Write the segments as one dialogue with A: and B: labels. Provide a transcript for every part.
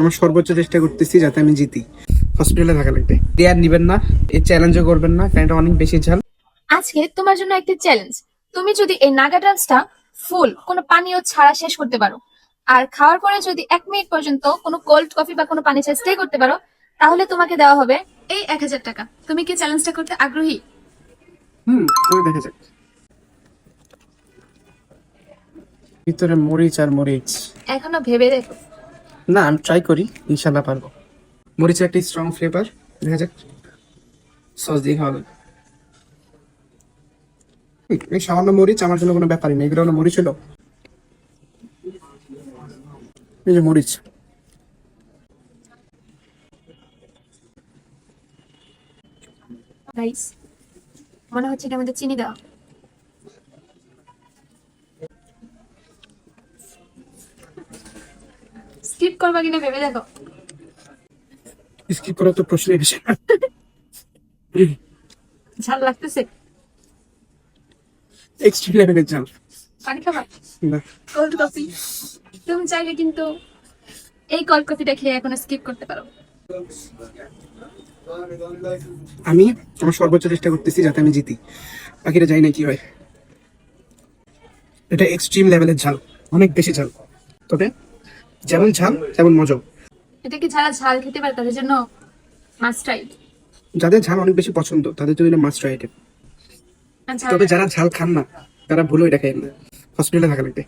A: আমার সর্বোচ্চ চেষ্টা করতেছি যাতে আমি জিতি। হসপিটালে থাকা লাগবে। দেয়ার নিবেন না, এই চ্যালেঞ্জও করবেন না, কারণ এটা অনেক বেশি ঝাল।
B: আজকে তোমার জন্য একটি চ্যালেঞ্জ। তুমি যদি এই নাগা ডান্সটা ফুল কোনো পানীয় ছাড়া শেষ করতে পারো, আর খাওয়ার পরে যদি 1 মিনিট পর্যন্ত কোনো কোল্ড কফি বা কোনো পানি ছাড়া স্টে করতে পারো, তাহলে তোমাকে দেওয়া হবে এই 1000 টাকা। তুমি কি চ্যালেঞ্জটা করতে আগ্রহী?
A: করে দেখা যাক। ভিতরে মরিচ আর মরিচ।
B: এখনো ভেবে দেখো।
A: না, আমি ট্রাই করি, ইনশাল্লাহ পারবো। মরিচের একটা স্ট্রং ফ্লেভার, দেখা যাক। সস দিয়ে খাওয়া যাবে। এই সামান্য মরিচ আমার জন্য কোনো ব্যাপারই না। এগুলো হলো মরিচ হলো, এই যে মরিচ।
B: গাইস, মনে হচ্ছে এটার মধ্যে চিনি দেওয়া। স্কিপ করবা কিনা ভেবে দেখো।
A: স্কিপ করার তো প্রশ্নই আসে না।
B: ঝাল লাগতেছে?
A: এক্সট্রিম লেভেলের ঝাল।
B: পানি খাবা?
A: না,
B: কোল্ড কফি? তুমি চাইলে কিন্তু এই কোল্ড কফিটা খেয়ে এখন স্কিপ করতে পারো।
A: আমি আমার সর্বোচ্চ চেষ্টা করতেছি যাতে আমি জিতি। বাকিটা জানি না কি হয়। এটা এক্সট্রিম লেভেলের ঝাল, অনেক বেশি ঝাল। তবে যেমন ঝাল তেমন মজাও।
B: এটা কি যারা ঝাল খেতে পারে তাদের জন্য মাস্ট ট্রাই।
A: যাদের ঝাল অনেক বেশি পছন্দ তাদের জন্য এটা মাস্ট ট্রাই আইটেম। তবে যারা ঝাল খান না তারা ভুলেও এটা খায় না। হসপিটালে থাকা লাগবে।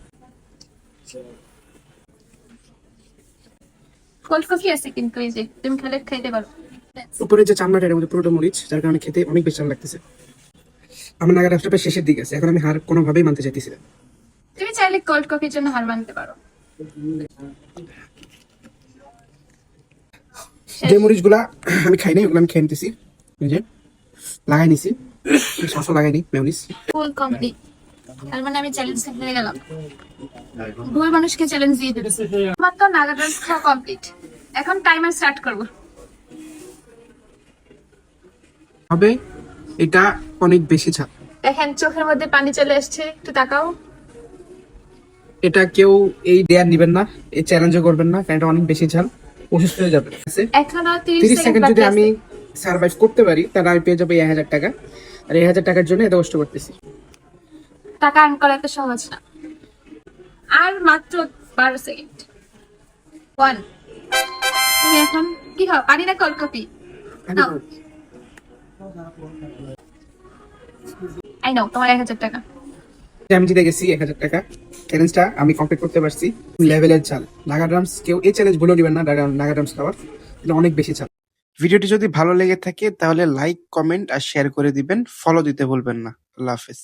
B: কোল্ড কফি আছে কিন্তু এই যে তুমি খেলে খাইতে পারো।
A: উপরে যে চামড়াটা এর মধ্যে পুরোটা মরিচ, যার কারণে খেতে অনেক বেশি ঝাল লাগতেছে। আমার নাগার রাস্তা প্রায় শেষের দিকে আছে, এখন আমি হার কোনোভাবেই মানতে চাইতেছি না।
B: তুমি চাইলে কোল্ড কফির জন্য হার মানতে পারো।
A: যে মরিচগুলা আমি খাই নাই ওগুলো আমি খেয়ে নিতেছি। এই যে লাগাই নিছি, সসও লাগাই নি, মেয়োনিজ।
B: Full complete. তার মানে আমি চ্যালেঞ্জটা হেরে গেলাম। ভুল মানুষকে চ্যালেঞ্জ দিয়ে দিতেছি। তোমার তো নাগা ডান্স খাওয়া কমপ্লিট। এখন টাইমার স্টার্ট করব।
A: হবে এটা অনেক বেশি ঝাল।
B: দেখেন চোখের মধ্যে পানি চলে আসছে, একটু তাকাও।
A: এটা কেউ এই দেয়ার নিবেন না, এই চ্যালেঞ্জও করবেন না, কারণ এটা অনেক বেশি ঝাল। অসুস্থ হয়ে যাবে।
B: এখনো 30
A: 30
B: সেকেন্ড
A: সেকেন্ড
B: বাকি
A: যদি আমি
B: আছে।
A: সার্ভাইভ করতে পারি তাহলে আমি পেয়ে যাবো 1000 টাকা। আর 1000 টাকার জন্য এত কষ্ট করতেছি।
B: টাকা আর্ন করা এত সহজ না। আর মাত্র 12 সেকেন্ড। 1। তুমি এখন কি খাও, পানি না কোল্ড কফি? নাও। আই নাও তোমার 1000 টাকা।
A: আমি জিতে গেছি 1000 টাকা। চ্যালেঞ্জটা আমি কমপ্লিট করতে পারছি। লেভেলের ঝাল নাগা ড্রামস, কেউ এই চ্যালেঞ্জ ভুলেও নেবেন না। নাগা ড্রামস খাওয়ার এটা অনেক বেশি ঝাল। ভিডিওটি যদি ভালো লেগে থাকে তাহলে লাইক, কমেন্ট আর শেয়ার করে দিবেন। ফলো দিতে ভুলবেন না। আল্লাহ হাফেজ।